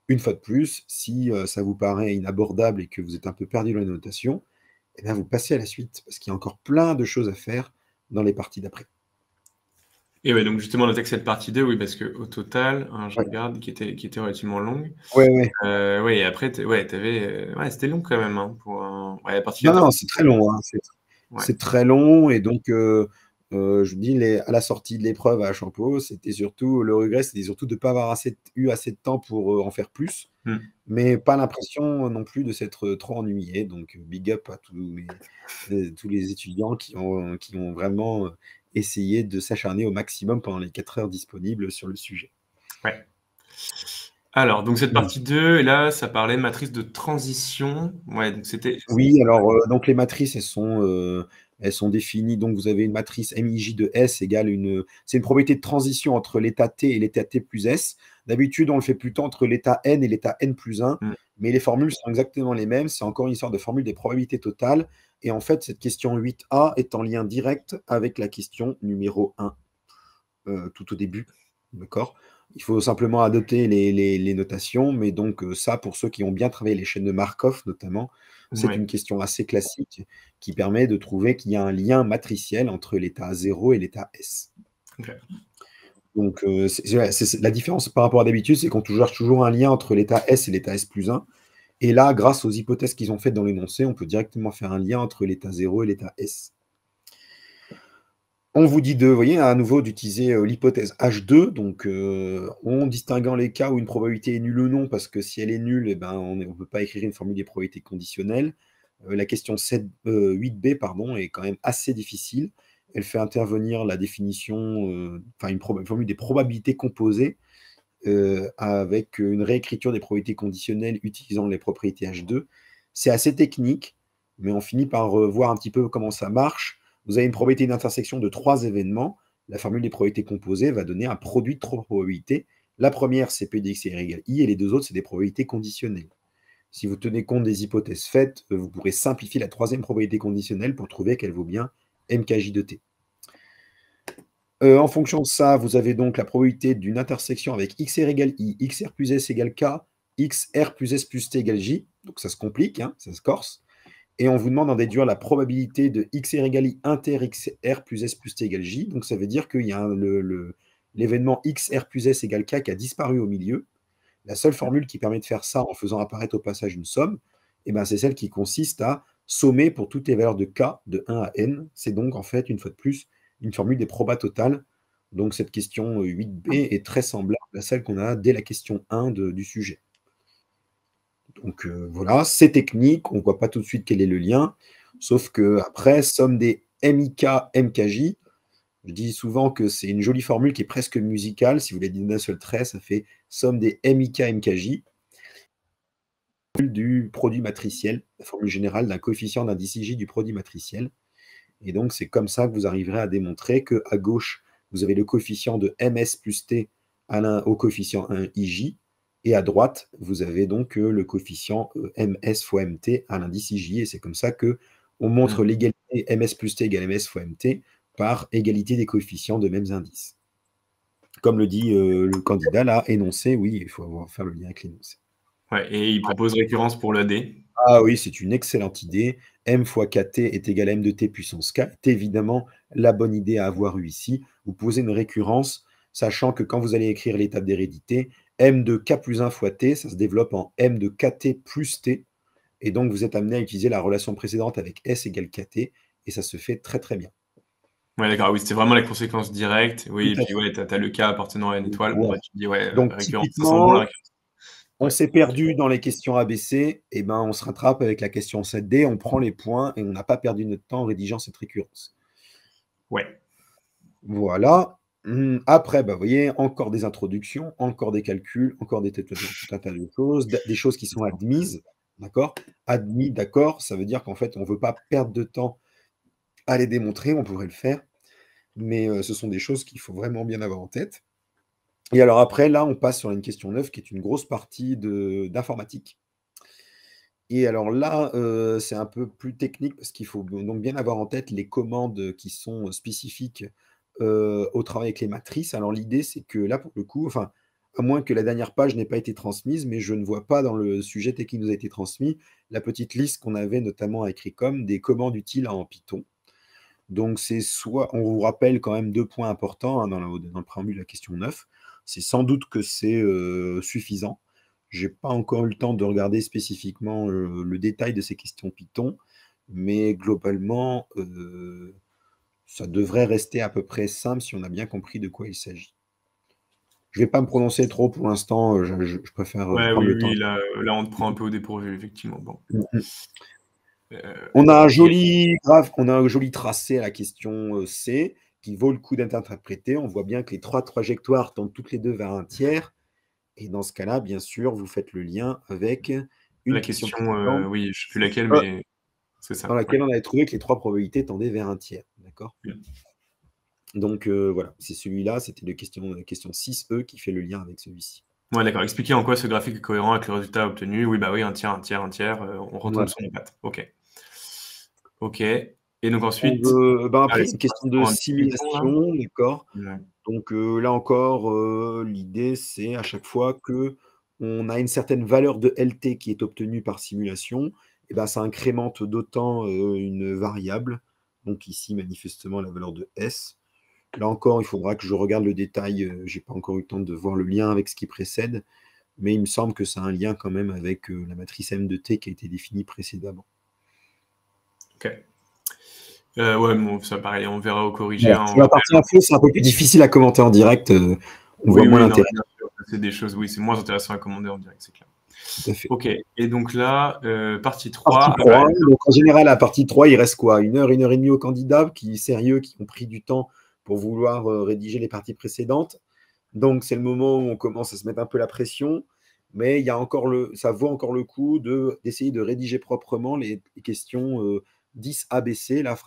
Une fois de plus, si ça vous paraît inabordable et que vous êtes un peu perdu dans les notations, eh bien, vous passez à la suite, parce qu'il y a encore plein de choses à faire dans les parties d'après. Et ouais, donc justement, on attaque cette partie 2, oui, parce qu'au total, je Ouais. regarde, qui était relativement longue. Ouais. Ouais, et après, t'avais, ouais, c'était long quand même, hein, pour un... Ouais, la partie Non, 4. non, c'est très long, hein. Ouais. C'est très long, et donc, je dis, à la sortie de l'épreuve à Champeau, le regret, c'était surtout de ne pas avoir eu assez de temps pour en faire plus, mais pas l'impression non plus de s'être trop ennuyé. Donc, big up à tous les étudiants qui ont vraiment essayé de s'acharner au maximum pendant les 4 heures disponibles sur le sujet. Ouais. Alors, donc cette partie 2, et là, ça parlait de matrice de transition. Ouais, donc c'était... Oui, alors donc les matrices, elles sont définies. Donc vous avez une matrice MIJ de S égale c'est une probabilité de transition entre l'état T et l'état T plus S. D'habitude, on le fait plutôt entre l'état N et l'état N plus 1, mais les formules sont exactement les mêmes. C'est encore une histoire de formule des probabilités totales. Et en fait, cette question 8A est en lien direct avec la question numéro 1, tout au début. D'accord ? Il faut simplement adopter les notations, mais donc ça, pour ceux qui ont bien travaillé les chaînes de Markov notamment, c'est une question assez classique qui permet de trouver qu'il y a un lien matriciel entre l'état 0 et l'état S. Okay. Donc la différence par rapport à d'habitude, c'est qu'on cherche toujours un lien entre l'état S et l'état S plus 1. Et là, grâce aux hypothèses qu'ils ont faites dans l'énoncé, on peut directement faire un lien entre l'état 0 et l'état S. On vous dit vous voyez, à nouveau d'utiliser l'hypothèse H2, donc en distinguant les cas où une probabilité est nulle ou non, parce que si elle est nulle, eh ben, on ne peut pas écrire une formule des probabilités conditionnelles. La question 8b pardon, est quand même assez difficile. Elle fait intervenir la définition, une formule des probabilités composées avec une réécriture des probabilités conditionnelles utilisant les propriétés H2. C'est assez technique, mais on finit par voir un petit peu comment ça marche. Vous avez une probabilité d'intersection de 3 événements. La formule des probabilités composées va donner un produit de 3 probabilités. La première, c'est P de X égale I, et les deux autres, c'est des probabilités conditionnelles. Si vous tenez compte des hypothèses faites, vous pourrez simplifier la troisième probabilité conditionnelle pour trouver qu'elle vaut bien MKJ de T. En fonction de ça, vous avez donc la probabilité d'une intersection avec XR égale I, XR plus S égale K, XR plus S plus T égale J. Donc ça se complique, hein, ça se corse. Et on vous demande d'en déduire la probabilité de XR égale I inter XR plus S plus T égale J. Donc ça veut dire qu'il y a l'événement XR plus S égale K qui a disparu au milieu. La seule formule qui permet de faire ça en faisant apparaître au passage une somme, c'est celle qui consiste à sommer pour toutes les valeurs de K de 1 à N. C'est donc en fait, une fois de plus, une formule des probas totales. Donc cette question 8b est très semblable à celle qu'on a dès la question 1 du sujet. Donc voilà, c'est technique, on ne voit pas tout de suite quel est le lien, sauf que après, somme des MIK, MKJ. Je dis souvent que c'est une jolie formule qui est presque musicale. Si vous voulez dire d'un seul trait, ça fait somme des MIK, MKJ du produit matriciel, la formule générale d'un coefficient d'indice IJ du produit matriciel. Et donc, c'est comme ça que vous arriverez à démontrer qu'à gauche, vous avez le coefficient de MS plus T au coefficient 1 IJ, et à droite, vous avez donc le coefficient MS fois MT à l'indice IJ, et c'est comme ça qu'on montre l'égalité MS plus T égale MS fois MT par égalité des coefficients de mêmes indices. Comme le dit le candidat, là, énoncé, oui, il faut faire le lien avec l'énoncé. Ouais, et il propose récurrence pour le D. Ah oui, c'est une excellente idée. M fois KT est égal à M de T puissance K. C'est évidemment la bonne idée à avoir eue ici. Vous posez une récurrence, sachant que quand vous allez écrire l'étape d'hérédité, M de K plus 1 fois T, ça se développe en M de KT plus T. Et donc, vous êtes amené à utiliser la relation précédente avec S égale KT. Et ça se fait très, très bien. Ouais, d'accord, oui, c'est vraiment la conséquence directe. Oui, et puis ouais, tu as le cas appartenant à une étoile. Bon, bah, tu dis, ouais, Donc, récurrence, ça sent bon la récurrence. On s'est perdu dans les questions ABC, et ben on se rattrape avec la question 7D, on prend les points et on n'a pas perdu notre temps en rédigeant cette récurrence. Ouais. Voilà. Après, vous voyez, encore des introductions, encore des calculs, encore tout un tas de choses, des choses qui sont admises, d'accord? Admis, d'accord, ça veut dire qu'en fait, on ne veut pas perdre de temps à les démontrer, on pourrait le faire, mais ce sont des choses qu'il faut vraiment bien avoir en tête. Et alors après, là, on passe sur une question 9 qui est une grosse partie d'informatique. Et alors là, c'est un peu plus technique parce qu'il faut donc bien avoir en tête les commandes qui sont spécifiques au travail avec les matrices. Alors l'idée, c'est que là, pour le coup, enfin, à moins que la dernière page n'ait pas été transmise, mais je ne vois pas dans le sujet qui nous a été transmis la petite liste qu'on avait notamment à Écricom des commandes utiles en Python. Donc c'est soit, on vous rappelle quand même 2 points importants dans le préambule de la question 9. C'est sans doute que c'est suffisant. Je n'ai pas encore eu le temps de regarder spécifiquement le détail de ces questions Python, mais globalement, ça devrait rester à peu près simple si on a bien compris de quoi il s'agit. Je ne vais pas me prononcer trop pour l'instant, je préfère prendre le temps. Oui, là, on te prend un peu au dépourvu, effectivement. Bon. On a un joli graphe, on a un joli tracé à la question C qui vaut le coup d'être interprété. On voit bien que les 3 trajectoires tendent toutes les deux vers un tiers. Et dans ce cas-là, bien sûr, vous faites le lien avec une la question oui, je ne sais plus laquelle, mais c'est ça. dans laquelle on avait trouvé que les 3 probabilités tendaient vers un tiers. D'accord. Donc voilà, c'est celui-là, c'était la question 6E qui fait le lien avec celui-ci. Ouais, d'accord. Expliquer en quoi ce graphique est cohérent avec le résultat obtenu. Oui, bah oui, un tiers, un tiers, un tiers. On retombe sur nos pattes. OK. OK. Et donc ensuite. Après, une question de simulation, d'accord. Ouais. Donc là encore, l'idée, c'est à chaque fois qu'on a une certaine valeur de LT qui est obtenue par simulation, et ben, ça incrémente d'autant une variable. Donc ici, manifestement, la valeur de S. Là encore, il faudra que je regarde le détail. Je n'ai pas encore eu le temps de voir le lien avec ce qui précède, mais il me semble que ça a un lien quand même avec la matrice M de T qui a été définie précédemment. OK. Ouais, bon, ça pareil, on verra au corrigé. Voilà. Sur la partie info, c'est un peu plus difficile à commenter en direct. On voit moins l'intérêt. C'est des choses, oui, c'est moins intéressant à commander en direct, c'est clair. Tout à fait. OK. Et donc là, partie 3. Partie 3, donc en général, à partie 3, il reste quoi? 1 heure et demie aux candidats qui ont pris du temps pour vouloir rédiger les parties précédentes. Donc, c'est le moment où on commence à se mettre un peu la pression. Mais il y a encore ça vaut encore le coup d'essayer de rédiger proprement les questions 10 ABC. Là,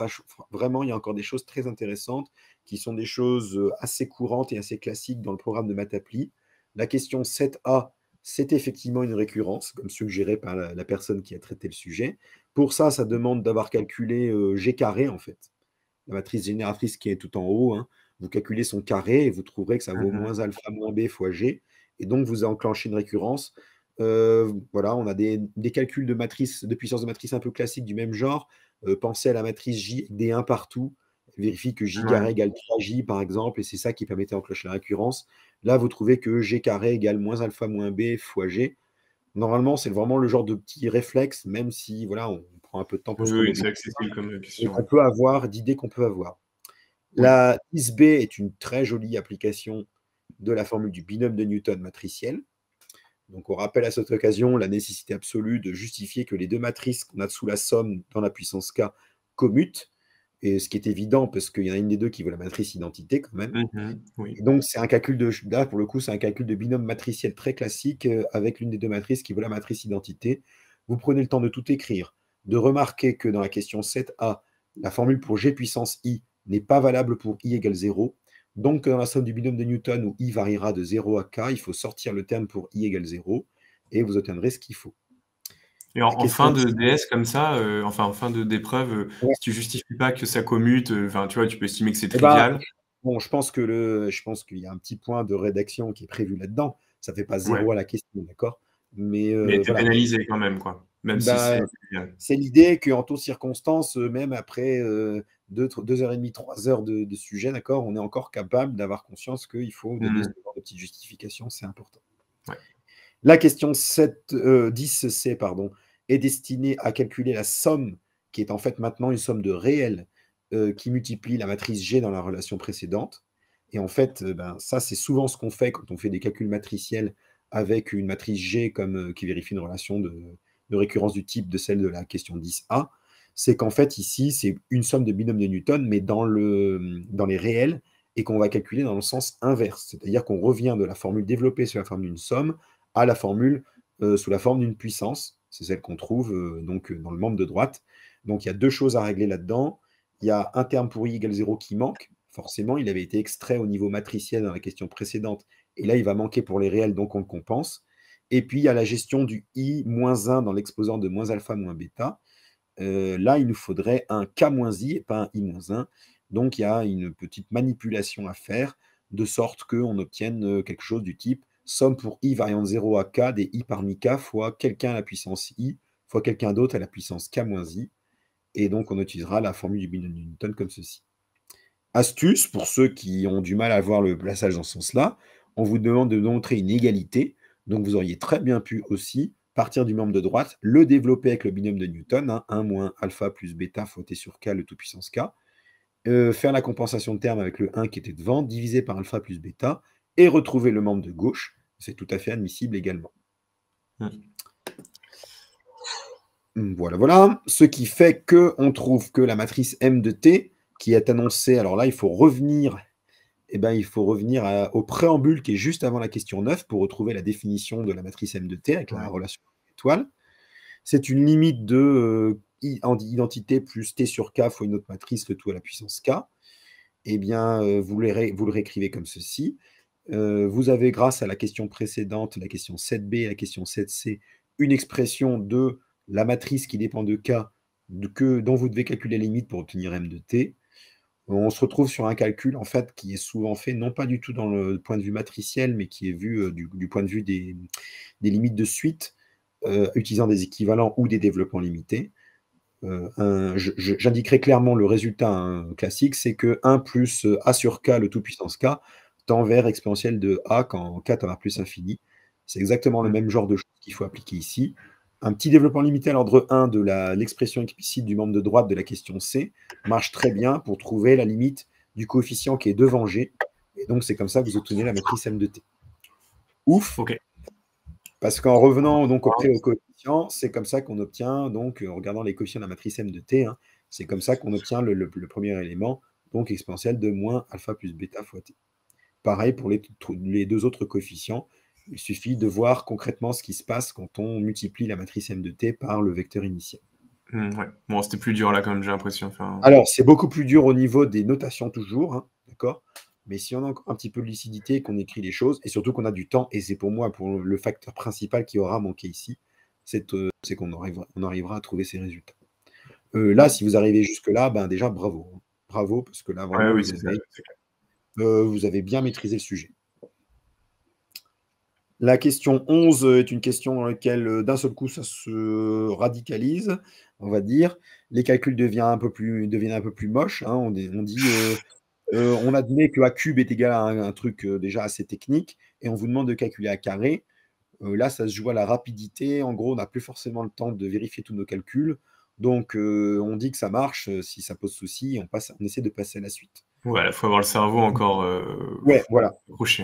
vraiment, il y a encore des choses très intéressantes qui sont des choses assez courantes et assez classiques dans le programme de Matappli. La question 7A, c'est effectivement une récurrence, comme suggéré par la personne qui a traité le sujet. Pour ça, ça demande d'avoir calculé G carré, en fait. La matrice génératrice qui est tout en haut, hein. Vous calculez son carré et vous trouverez que ça vaut moins alpha moins b fois G. Et donc, vous enclenchez une récurrence. Voilà, on a des calculs de puissance de matrice un peu classiques du même genre. Pensez à la matrice J des 1 partout. Vérifie que J carré égale 3J, par exemple, et c'est ça qui permettait d'enclencher la récurrence. Là, vous trouvez que G carré égale moins alpha moins b fois G. Normalement, c'est vraiment le genre de petit réflexe, même si voilà, on prend un peu de temps pour se Oui, c'est accessible comme question. On peut avoir, d'idées qu'on peut avoir. La 10B est une très jolie application de la formule du binôme de Newton matriciel. Donc, on rappelle à cette occasion la nécessité absolue de justifier que les deux matrices qu'on a sous la somme dans la puissance K commutent. Et ce qui est évident, parce qu'il y en a une des deux qui veut la matrice identité quand même. Oui. Et donc, c'est un calcul là, pour le coup, c'est un calcul de binôme matriciel très classique avec l'une des deux matrices qui veut la matrice identité. Vous prenez le temps de tout écrire, de remarquer que dans la question 7a, la formule pour g puissance i n'est pas valable pour i égale 0. Donc, dans la somme du binôme de Newton où i variera de 0 à k, il faut sortir le terme pour i égale 0 et vous obtiendrez ce qu'il faut. Et en fin de DS comme ça, enfin en fin d'épreuve, Ouais. si tu justifies pas que ça commute, enfin tu vois, tu peux estimer que c'est Eh ben, trivial. bon, je pense qu'il y a un petit point de rédaction qui est prévu là-dedans. Ça ne fait pas 0 Ouais. à la question, d'accord? Mais Mais t'es voilà. pénalisé quand même, quoi. Même si Bah, c'est trivial. c'est l'idée qu'en toutes circonstances, même après 2h30, 3 heures de sujet, d'accord, on est encore capable d'avoir conscience qu'il faut donner ce genre de petites justifications, c'est important. Ouais. La question 10C, pardon, est destinée à calculer la somme, qui est en fait maintenant une somme de réels qui multiplie la matrice G dans la relation précédente. Et en fait, ça, c'est souvent ce qu'on fait quand on fait des calculs matriciels avec une matrice G qui vérifie une relation de récurrence du type de celle de la question 10A. C'est qu'en fait, ici, c'est une somme de binôme de Newton, mais dans les réels, et qu'on va calculer dans le sens inverse. C'est-à-dire qu'on revient de la formule développée sous la forme d'une somme à la formule sous la forme d'une puissance. C'est celle qu'on trouve dans le membre de droite. Donc, il y a deux choses à régler là-dedans. Il y a un terme pour i égale 0 qui manque. Forcément, il avait été extrait au niveau matriciel dans la question précédente. Et là, il va manquer pour les réels, donc on le compense. Et puis, il y a la gestion du i moins 1 dans l'exposant de moins alpha moins bêta. Là, il nous faudrait un k moins i et pas un i moins 1. Donc, il y a une petite manipulation à faire de sorte qu'on obtienne quelque chose du type somme pour i variant de 0 à k des i parmi k fois quelqu'un à la puissance i fois quelqu'un d'autre à la puissance k moins i. Et donc, on utilisera la formule du binôme de Newton comme ceci. Astuce, pour ceux qui ont du mal à voir le plaçage dans ce sens-là, on vous demande de montrer une égalité. Donc, vous auriez très bien pu aussi partir du membre de droite, le développer avec le binôme de Newton, 1 moins alpha plus bêta fois t sur k, le tout puissance k, faire la compensation de terme avec le 1 qui était devant, divisé par alpha plus bêta, et retrouver le membre de gauche. C'est tout à fait admissible également. Voilà, voilà. Ce qui fait qu'on trouve que la matrice M de T, qui est annoncée, alors là, il faut revenir au préambule qui est juste avant la question 9 pour retrouver la définition de la matrice M de T avec la relation étoile. C'est une limite de identité plus T sur K fois une autre matrice, le tout à la puissance K. Eh bien, vous le réécrivez comme ceci. Vous avez, grâce à la question précédente, la question 7b et la question 7c, une expression de la matrice qui dépend de K dont vous devez calculer la limite pour obtenir M de T. On se retrouve sur un calcul en fait qui est souvent fait, non pas du tout dans le point de vue matriciel, mais qui est vu du point de vue des limites de suite, utilisant des équivalents ou des développements limités. J'indiquerai clairement le résultat classique, c'est que 1 plus a sur k, le tout puissance k, tend vers exponentielle de a quand k tend vers plus infini. C'est exactement le même genre de choses qu'il faut appliquer ici. Un petit développement limité à l'ordre 1 de l'expression explicite du membre de droite de la question C marche très bien pour trouver la limite du coefficient qui est devant G. Et donc, c'est comme ça que vous obtenez la matrice M de T. Ouf. Ok. Parce qu'en revenant donc au coefficient, c'est comme ça qu'on obtient, donc en regardant les coefficients de la matrice M de T, c'est comme ça qu'on obtient le premier élément, donc exponentielle de moins alpha plus bêta fois T. Pareil pour les deux autres coefficients. Il suffit de voir concrètement ce qui se passe quand on multiplie la matrice M de T par le vecteur initial. Ouais. Bon, c'était plus dur là quand même, j'ai l'impression. Enfin... Alors, c'est beaucoup plus dur au niveau des notations toujours, d'accord? Mais si on a encore un petit peu de lucidité, qu'on écrit les choses, et surtout qu'on a du temps, et c'est pour moi le facteur principal qui aura manqué ici, c'est qu'on arrivera à trouver ces résultats. Là, si vous arrivez jusque-là, déjà bravo. Bravo, parce que là, vraiment, vous avez bien maîtrisé le sujet. La question 11 est une question dans laquelle, d'un seul coup, ça se radicalise, on va dire. Les calculs deviennent un peu plus moches. On dit, on admet que A cube est égal à un truc déjà assez technique, et on vous demande de calculer à carré. Là, ça se joue à la rapidité. En gros, on n'a plus forcément le temps de vérifier tous nos calculs. Donc, on dit que ça marche. Si ça pose souci, on essaie de passer à la suite. Ouais, il faut avoir le cerveau encore voilà. accroché.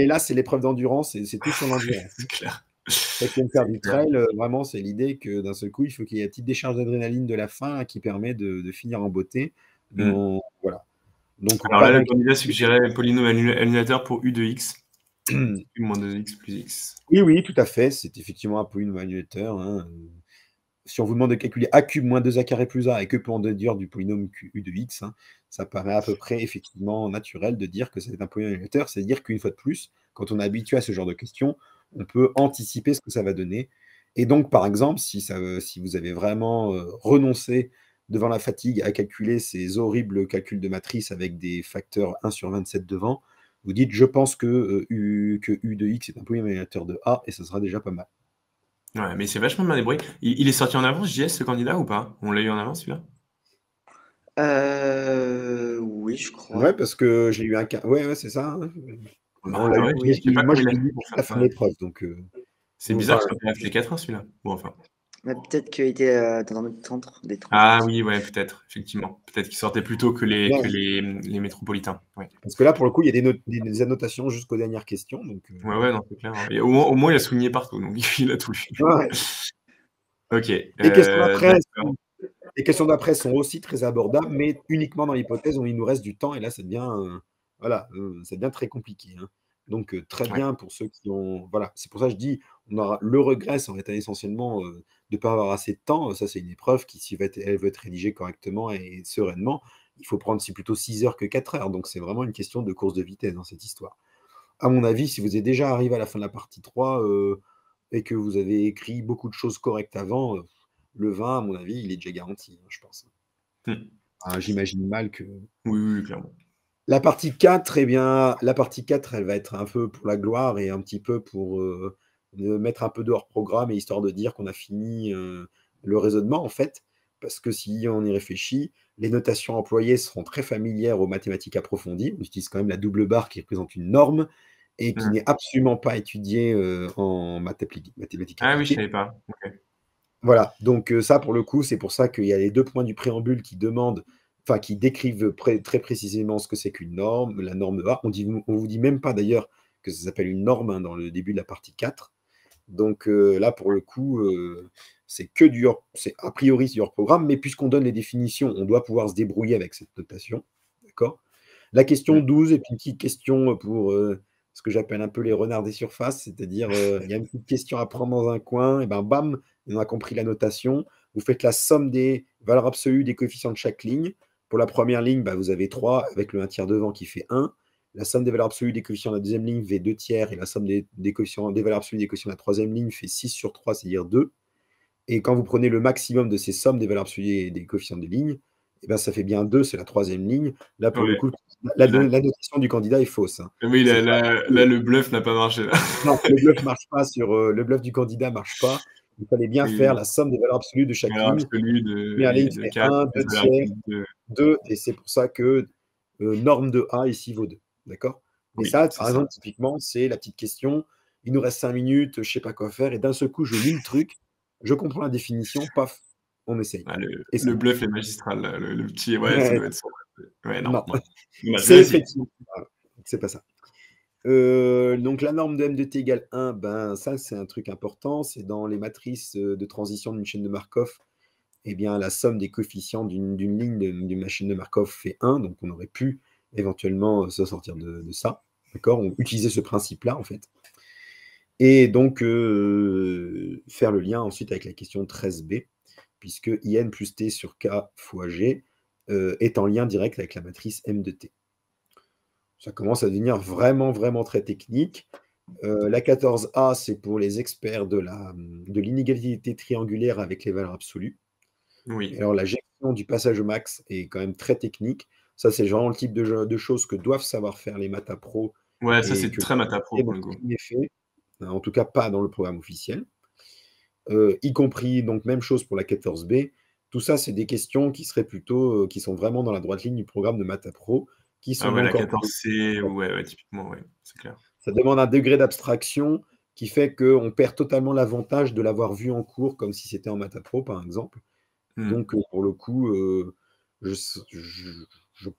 Là, c'est l'épreuve d'endurance. C'est tout sur l'endurance. C'est clair. Ceux qui aiment faire du trail, vraiment, c'est l'idée que d'un seul coup, il faut qu'il y ait une petite décharge d'adrénaline de la fin qui permet de finir en beauté. Donc, voilà. Donc, Alors pas là, le d'inquiétude. candidat suggérait polynôme annulateur pour U de X. U moins 2X plus X. Oui, oui, tout à fait. C'est effectivement un polynôme annulateur, hein. Si on vous demande de calculer a cube moins 2a carré plus a et que peut en déduire du polynôme u de x, hein, ça paraît à peu près effectivement naturel de dire que c'est un polynôme annulateur. C'est-à-dire qu'une fois de plus, quand on est habitué à ce genre de questions, on peut anticiper ce que ça va donner. Et donc, par exemple, si vous avez vraiment renoncé devant la fatigue à calculer ces horribles calculs de matrice avec des facteurs 1 sur 27 devant, vous dites je pense que u de x est un polynôme annulateur de a et ça sera déjà pas mal. Ouais, mais c'est vachement bien débrouillé. Il est sorti en avance, JS, ce candidat, ou pas? On l'a eu en avance, celui-là? Oui, je crois. Ouais, parce que j'ai eu un cas. Ouais, ouais, c'est ça, hein. On l'a Bah eu. ouais, je sais pas Moi, comment je il a l'ai fait eu pour à la faire fin de ça. l'épreuve. Donc, C'est bizarre enfin, que ce soit pas fait 4-1, celui-là. Bon, enfin. Mais peut-être qu'il était dans un autre centre, des Ah transcriptions. oui, ouais, peut-être, effectivement. Peut-être qu'il sortait plus tôt que bien, les métropolitains. Ouais, parce que là, pour le coup, il y a des annotations jusqu'aux dernières questions. Donc, ouais, ouais, non, c'est clair. Et au moins, il a souligné partout, donc il a tout lu. ouais. Ok, Les questions d'après, d'accord. les questions d'après sont aussi très abordables, mais uniquement dans l'hypothèse où il nous reste du temps. Et là, ça devient, voilà, ça devient très compliqué, hein. Donc, très Ouais. bien pour ceux qui ont. Voilà, c'est pour ça que je dis, on aura le regret, ça aurait été essentiellement de ne pas avoir assez de temps. Ça, c'est une épreuve qui, si elle veut être rédigée correctement et sereinement, il faut prendre plutôt 6 heures que 4 heures. Donc, c'est vraiment une question de course de vitesse dans cette histoire. À mon avis, si vous êtes déjà arrivé à la fin de la partie 3 et que vous avez écrit beaucoup de choses correctes avant, le 20, à mon avis, il est déjà garanti, hein, je pense. Hmm. Ah, j'imagine mal que. Oui, oui, clairement. La partie 4, eh bien, la partie 4, elle va être un peu pour la gloire et un petit peu pour mettre un peu de hors-programme et histoire de dire qu'on a fini le raisonnement, en fait. Parce que si on y réfléchit, les notations employées seront très familières aux mathématiques approfondies. On utilise quand même la double barre qui représente une norme et qui Hmm. n'est absolument pas étudiée en mathématiques Ah oui, je appliquées. savais pas. Ok. Voilà, donc ça pour le coup, c'est pour ça qu'il y a les 2 points du préambule qui demandent, enfin qui décrivent très précisément ce que c'est qu'une norme, la norme A. On vous dit même pas d'ailleurs que ça s'appelle une norme, hein, dans le début de la partie 4. Donc là pour le coup, c'est a priori c'est du hors programme, mais puisqu'on donne les définitions, on doit pouvoir se débrouiller avec cette notation, d'accord? La question Hmm. 12 est une petite question pour ce que j'appelle un peu les renards des surfaces, c'est-à-dire il y a une petite question à prendre dans un coin, et ben bam, on a compris la notation. Vous faites la somme des valeurs absolues des coefficients de chaque ligne. Pour la première ligne, bah, vous avez 3 avec le 1 tiers devant qui fait 1. La somme des valeurs absolues des coefficients de la deuxième ligne fait 2 tiers et la somme des valeurs absolues des coefficients de la troisième ligne fait 6 sur 3, c'est-à-dire 2. Et quand vous prenez le maximum de ces sommes des valeurs absolues des coefficients de ligne, eh ben, ça fait bien 2, c'est la troisième ligne. Là, pour le Ouais. coup, Là, la notation du candidat est fausse, hein. oui, C'est pas, là, le bluff n'a pas marché, là. non, le bluff marche pas le bluff du candidat marche pas. Il fallait bien faire Oui, la somme des valeurs absolues de chaque valeur ligne. absolue Première ligne de fait 4 1, plus 2 valeur tiers, absolue de 2, et c'est pour ça que norme de A ici vaut 2. D'accord? Et Oui, ça, c'est par ça. exemple, typiquement, c'est la petite question. Il nous reste 5 minutes, je ne sais pas quoi faire, et d'un seul coup, je lis le truc, je comprends la définition, paf, on essaye. Ah, Et ça le marche. bluff est magistral, là. Le petit, ouais, ça Ouais, doit être ça. Ouais, non, non, non. Dommage, mais c'est vas-y. effectivement. Voilà, c'est pas ça. Donc la norme de m de t égale 1, ben, ça, c'est un truc important. C'est dans les matrices de transition d'une chaîne de Markov. Eh bien, la somme des coefficients d'une ligne d'une machine de Markov fait 1, donc on aurait pu éventuellement se sortir de ça. D'accord? On utilisait ce principe-là, en fait. Et donc, faire le lien ensuite avec la question 13b, puisque in plus t sur k fois g est en lien direct avec la matrice m de t. Ça commence à devenir vraiment, vraiment très technique. La 14a, c'est pour les experts de l'inégalité triangulaire avec les valeurs absolues. Et Oui. alors, la gestion du passage au max est quand même très technique. Ça, c'est vraiment le type de choses que doivent savoir faire les maths pro Ouais, ça, et c'est que très matapro les pour le coup. jamais fait, en tout cas pas dans le programme officiel. Y compris, donc, même chose pour la 14b. Tout ça, c'est des questions qui seraient plutôt, qui sont vraiment dans la droite ligne du programme de maths pro, qui Ah sont ouais, la encore. 14C, ouais, ouais, typiquement, ouais, c'est clair. Ça demande un degré d'abstraction qui fait qu'on perd totalement l'avantage de l'avoir vu en cours, comme si c'était en maths pro, par exemple. Hmm. Donc, pour le coup, je, je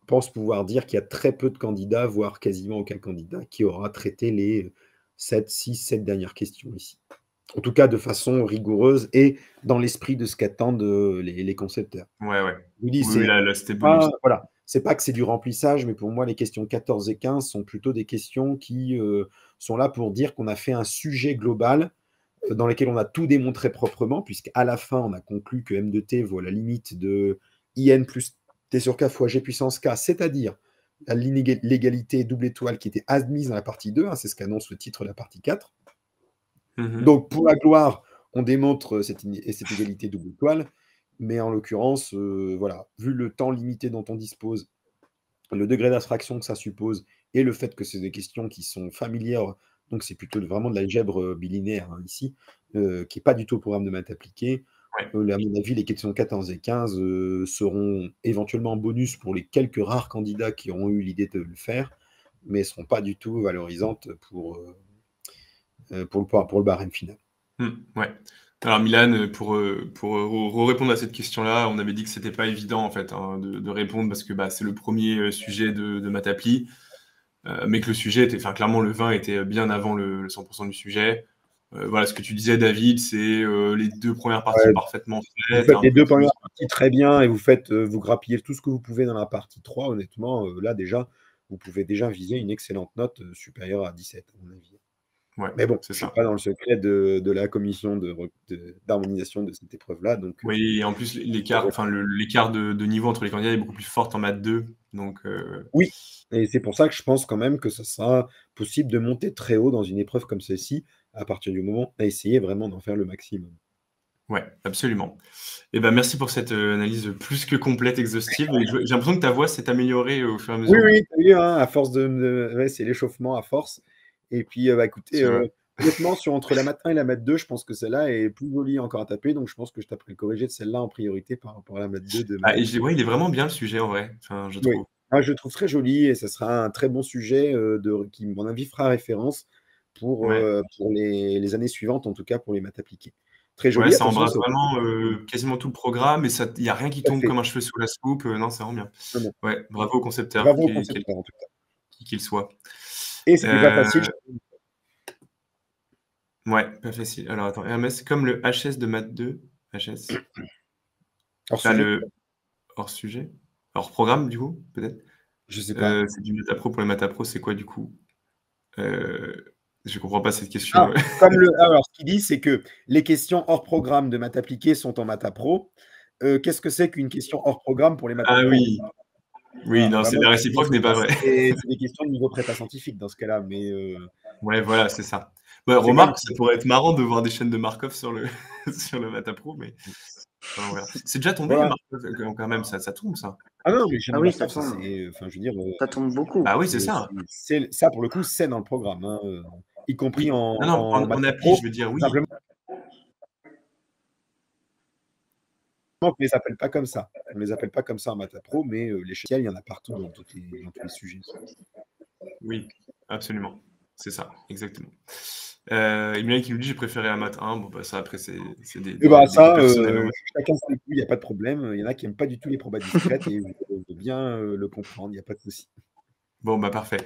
pense pouvoir dire qu'il y a très peu de candidats, voire quasiment aucun candidat, qui aura traité les 7, 6, 7 dernières questions ici. En tout cas, de façon rigoureuse et dans l'esprit de ce qu'attendent les concepteurs. Ouais, ouais. Je vous dis, Oui, c'est là, c'était bonus. voilà, c'est pas que c'est du remplissage, mais pour moi, les questions 14 et 15 sont plutôt des questions qui sont là pour dire qu'on a fait un sujet global dans lequel on a tout démontré proprement, puisqu'à la fin, on a conclu que M de T vaut la limite de IN plus T sur K fois G puissance K, c'est-à-dire l'égalité double étoile qui était admise dans la partie 2, hein, c'est ce qu'annonce le titre de la partie 4. Donc, pour la gloire, on démontre cette égalité double étoile, mais en l'occurrence, voilà, vu le temps limité dont on dispose, le degré d'abstraction que ça suppose, et le fait que c'est des questions qui sont familières, donc c'est plutôt vraiment de l'algèbre bilinéaire hein, ici, qui n'est pas du tout au programme de maths appliquées. À mon avis, les questions 14 et 15 seront éventuellement en bonus pour les quelques rares candidats qui auront eu l'idée de le faire, mais ne seront pas du tout valorisantes pour le barème final. Ouais. Alors Milan, pour répondre à cette question-là, on avait dit que c'était pas évident en fait hein, de répondre parce que c'est le premier sujet de Matappli, mais que le sujet était, enfin clairement le 20 était bien avant le 100% du sujet. Voilà ce que tu disais David, c'est les deux premières parties parfaitement faites. Vous faites les deux premières parties très bien et vous grappillez tout ce que vous pouvez dans la partie 3. Honnêtement, là déjà, vous pouvez déjà viser une excellente note supérieure à 17 à mon avis. Ouais, mais bon, c'est je ne ça. suis pas dans le secret de la commission d'harmonisation de cette épreuve-là. Donc, oui, et en plus, l'écart de niveau entre les candidats est beaucoup plus fort en maths 2. Donc, oui, et c'est pour ça que je pense quand même que ça sera possible de monter très haut dans une épreuve comme celle-ci, à partir du moment où on a essayé vraiment d'en faire le maximum. Ouais, absolument. Et merci pour cette analyse plus que complète, exhaustive. J'ai l'impression que ta voix s'est améliorée au fur et à mesure. Oui, t'as vu, hein, à force c'est l'échauffement à force. Et puis, écoutez, honnêtement, entre la maths 1 et la maths 2, je pense que celle-là est plus jolie encore à taper. Donc, je pense que je taperai le corrigé de celle-là en priorité par rapport à la maths 2. Il est vraiment bien le sujet en vrai, je trouve. Oui. Je le trouve très joli et ça sera un très bon sujet qui, à mon avis, fera référence pour les années suivantes, en tout cas pour les maths appliquées. Très joli. Ouais, ça embrasse vraiment quasiment tout le programme et il n'y a rien qui tombe comme un cheveu sous la soupe. Non, c'est vraiment bien. Ouais, bravo au concepteur. Bravo au concepteur, en tout cas. Qui qu'il soit. Et c'était pas facile. Ouais, pas facile. Alors attends, Hermès, c'est comme le HS de maths 2. HS. Hors sujet. Hors programme, du coup, peut-être. Je sais pas. C'est du Matapro pour les Matapro, c'est quoi du coup je comprends pas cette question. Alors, ce qu'il dit, c'est que les questions hors programme de maths appliquées sont en Matapro. Qu'est-ce que c'est qu'une question hors programme pour les Matapro? Ah oui. Oui, non, c'est la réciproque n'est pas vrai. C'est des questions de niveau prépa scientifique dans ce cas-là, mais. Ouais, voilà, c'est ça. Remarque, ça pourrait être marrant de voir des chaînes de Markov sur le Matapro, mais. Enfin, voilà. C'est déjà tombé, Markov, quand même, ça tombe, ça. Ah non, mais oui, ça tombe. Enfin, je veux dire. Ça tombe beaucoup. Bah oui, c'est ça. Ça, pour le coup, c'est dans le programme, hein, y compris en. En appli, je veux dire, oui. Simplement. On ne les appelle pas comme ça. On ne les appelle pas comme ça en Matapro, mais les chétiels, il y en a partout dans tous les sujets. Oui, absolument. C'est ça, exactement. Emilien qui nous dit j'ai préféré la maths 1. Bon, ça, après, c'est des. Chacun ses goûts, il n'y a pas de problème. Il y en a qui n'aiment pas du tout les probas discrètes et vous pouvez bien le comprendre, il n'y a pas de souci. Bon, parfait.